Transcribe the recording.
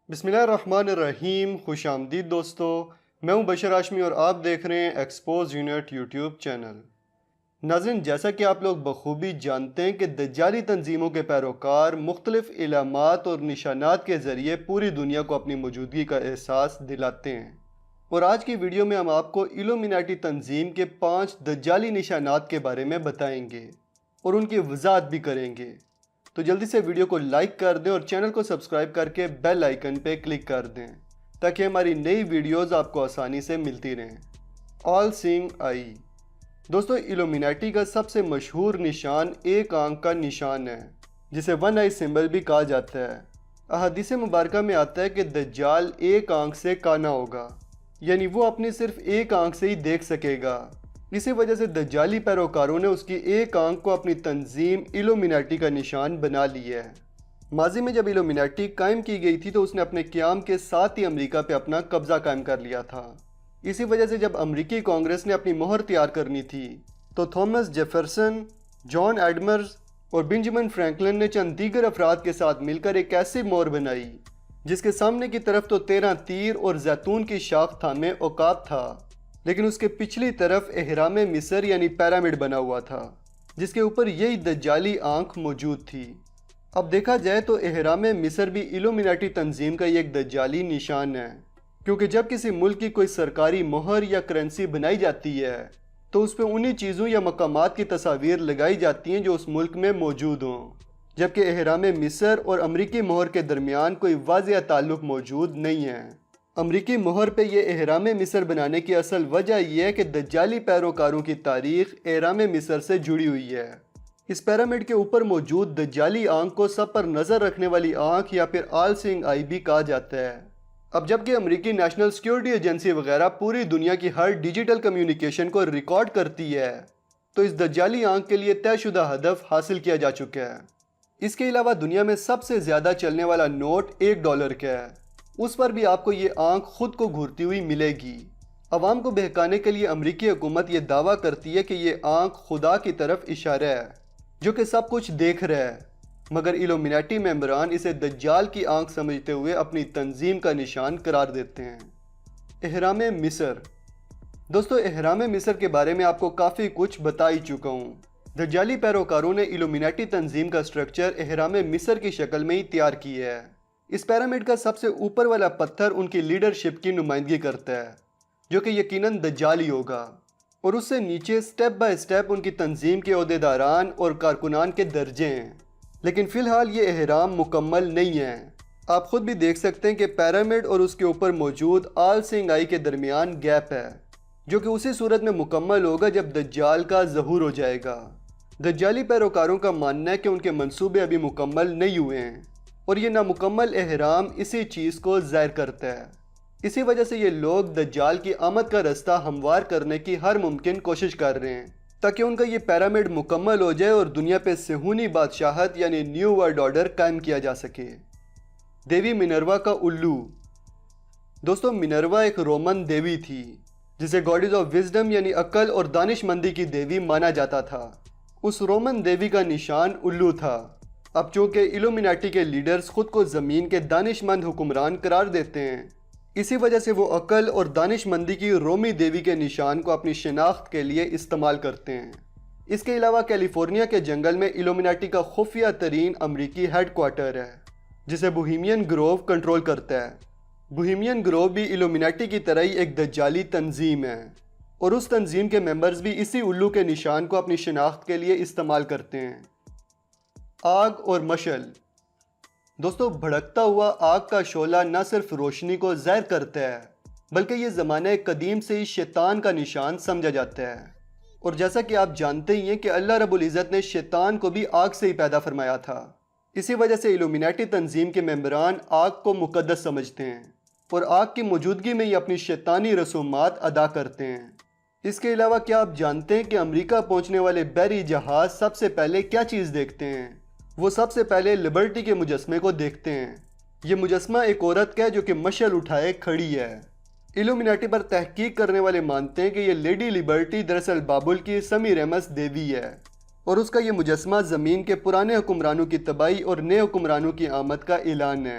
بسم اللہ الرحمن الرحیم. خوش آمدید دوستو. میں ہوں بشر ہاشمی اور آپ دیکھ رہے ہیں ایکسپوز یونٹ یوٹیوب چینل. ناظرین، جیسا کہ آپ لوگ بخوبی جانتے ہیں کہ دجالی تنظیموں کے پیروکار مختلف علامات اور نشانات کے ذریعے پوری دنیا کو اپنی موجودگی کا احساس دلاتے ہیں. اور آج کی ویڈیو میں ہم آپ کو ایلومیناٹی تنظیم کے 5 دجالی نشانات کے بارے میں بتائیں گے اور ان کی وضاحت بھی کریں گے. تو جلدی سے ویڈیو کو لائک کر دیں اور چینل کو سبسکرائب کر کے بیل آئیکن پہ کلک کر دیں تاکہ ہماری نئی ویڈیوز آپ کو آسانی سے ملتی رہیں. آل سینگ آئی. دوستو، ایلومیناٹی کا سب سے مشہور نشان ایک آنکھ کا نشان ہے جسے ون آئی سمبل بھی کہا جاتا ہے. احادیث مبارکہ میں آتا ہے کہ دجال ایک آنکھ سے کانا ہوگا، یعنی وہ اپنی صرف ایک آنکھ سے ہی دیکھ سکے گا. اسی وجہ سے دجالی پیروکاروں نے اس کی ایک آنکھ کو اپنی تنظیم ایلومیناٹی کا نشان بنا لیا ہے. ماضی میں جب ایلومیناٹی قائم کی گئی تھی تو اس نے اپنے قیام کے ساتھ ہی امریکہ پہ اپنا قبضہ قائم کر لیا تھا. اسی وجہ سے جب امریکی کانگریس نے اپنی مہر تیار کرنی تھی تو تھامس جیفرسن، جان ایڈمز اور بنجامن فرینکلن نے چند دیگر افراد کے ساتھ مل کر ایک ایسی مہر بنائی جس کے سامنے کی طرف تو 13 تیر اور زیتون کی شاخ تھامے عقاب تھا، لیکن اس کے پچھلی طرف اہرام مصر یعنی پیرامڈ بنا ہوا تھا جس کے اوپر یہی دجالی آنکھ موجود تھی. اب دیکھا جائے تو اہرام مصر بھی ایلومیناٹی تنظیم کا ایک دجالی نشان ہے، کیونکہ جب کسی ملک کی کوئی سرکاری مہر یا کرنسی بنائی جاتی ہے تو اس پہ انہی چیزوں یا مقامات کی تصاویر لگائی جاتی ہیں جو اس ملک میں موجود ہوں، جبکہ اہرام مصر اور امریکی مہر کے درمیان کوئی واضح تعلق موجود نہیں ہے. امریکی مہر پہ یہ اہرام مصر بنانے کی اصل وجہ یہ ہے کہ دجالی پیروکاروں کی تاریخ اہرام مصر سے جڑی ہوئی ہے. اس پیرامڈ کے اوپر موجود دجالی آنکھ کو سب پر نظر رکھنے والی آنکھ یا پھر آل سینگ آئی بھی کہا جاتا ہے. اب جبکہ امریکی نیشنل سیکیورٹی ایجنسی وغیرہ پوری دنیا کی ہر ڈیجیٹل کمیونیکیشن کو ریکارڈ کرتی ہے تو اس دجالی آنکھ کے لیے طے شدہ ہدف حاصل کیا جا چکا ہے. اس کے علاوہ دنیا میں سب سے زیادہ چلنے والا نوٹ $1 کا ہے، اس پر بھی آپ کو یہ آنکھ خود کو گھورتی ہوئی ملے گی. عوام کو بہکانے کے لیے امریکی حکومت یہ دعویٰ کرتی ہے کہ یہ آنکھ خدا کی طرف اشارہ ہے جو کہ سب کچھ دیکھ رہا ہے، مگر ایلومیناٹی ممبران اسے دجال کی آنکھ سمجھتے ہوئے اپنی تنظیم کا نشان قرار دیتے ہیں. اہرام مصر. دوستو، اہرام مصر کے بارے میں آپ کو کافی کچھ بتا ہی چکا ہوں. دجالی پیروکاروں نے ایلومیناٹی تنظیم کا سٹرکچر اہرام مصر کی شکل میں ہی تیار کیا ہے. اس پیرامڈ کا سب سے اوپر والا پتھر ان کی لیڈرشپ کی نمائندگی کرتا ہے جو کہ یقیناً دجال ہی ہوگا، اور اس سے نیچے سٹیپ بائی سٹیپ ان کی تنظیم کے عہدیداران اور کارکنان کے درجے ہیں. لیکن فی الحال یہ اہرام مکمل نہیں ہے. آپ خود بھی دیکھ سکتے ہیں کہ پیرامڈ اور اس کے اوپر موجود آل سینگ آئی کے درمیان گیپ ہے جو کہ اسی صورت میں مکمل ہوگا جب دجال کا ظہور ہو جائے گا. دجالی پیروکاروں کا ماننا ہے کہ ان کے منصوبے ابھی مکمل نہیں ہوئے ہیں اور یہ نامکمل اہرام اسی چیز کو ظاہر کرتا ہے. اسی وجہ سے یہ لوگ دجال کی آمد کا رستہ ہموار کرنے کی ہر ممکن کوشش کر رہے ہیں تاکہ ان کا یہ پیرامڈ مکمل ہو جائے اور دنیا پہ صہیونی بادشاہت یعنی نیو ورلڈ آرڈر قائم کیا جا سکے. دیوی مینروا کا الو. دوستو، مینروا ایک رومن دیوی تھی جسے گاڈز آف وزڈم یعنی عقل اور دانش مندی کی دیوی مانا جاتا تھا. اس رومن دیوی کا نشان الو تھا. اب چونکہ ایلومیناٹی کے لیڈرز خود کو زمین کے دانش مند حکمران قرار دیتے ہیں، اسی وجہ سے وہ عقل اور دانش مندی کی رومی دیوی کے نشان کو اپنی شناخت کے لیے استعمال کرتے ہیں. اس کے علاوہ کیلیفورنیا کے جنگل میں ایلومیناٹی کا خفیہ ترین امریکی ہیڈ کوارٹر ہے جسے بوہیمین گروو کنٹرول کرتا ہے. بوہیمین گروو بھی ایلومیناٹی کی طرح ہی ایک دجالی تنظیم ہے اور اس تنظیم کے ممبرز بھی اسی الو کے نشان کو اپنی شناخت کے لیے استعمال کرتے ہیں. آگ اور مشعل. دوستو، بھڑکتا ہوا آگ کا شعلہ نہ صرف روشنی کو ظاہر کرتا ہے بلکہ یہ زمانہ قدیم سے ہی شیطان کا نشان سمجھا جاتا ہے. اور جیسا کہ آپ جانتے ہی ہیں کہ اللہ رب العزت نے شیطان کو بھی آگ سے ہی پیدا فرمایا تھا. اسی وجہ سے ایلومیناٹی تنظیم کے ممبران آگ کو مقدس سمجھتے ہیں اور آگ کی موجودگی میں ہی اپنی شیطانی رسومات ادا کرتے ہیں. اس کے علاوہ کیا آپ جانتے ہیں کہ امریکہ پہنچنے والے بحری جہاز سب سے پہلے کیا چیز دیکھتے ہیں؟ وہ سب سے پہلے لبرٹی کے مجسمے کو دیکھتے ہیں. یہ مجسمہ ایک عورت کا ہے جو کہ مشعل اٹھائے کھڑی ہے. ایلومیناٹی پر تحقیق کرنے والے مانتے ہیں کہ یہ لیڈی لبرٹی دراصل بابل کی سمی ریمس دیوی ہے اور اس کا یہ مجسمہ زمین کے پرانے حکمرانوں کی تباہی اور نئے حکمرانوں کی آمد کا اعلان ہے.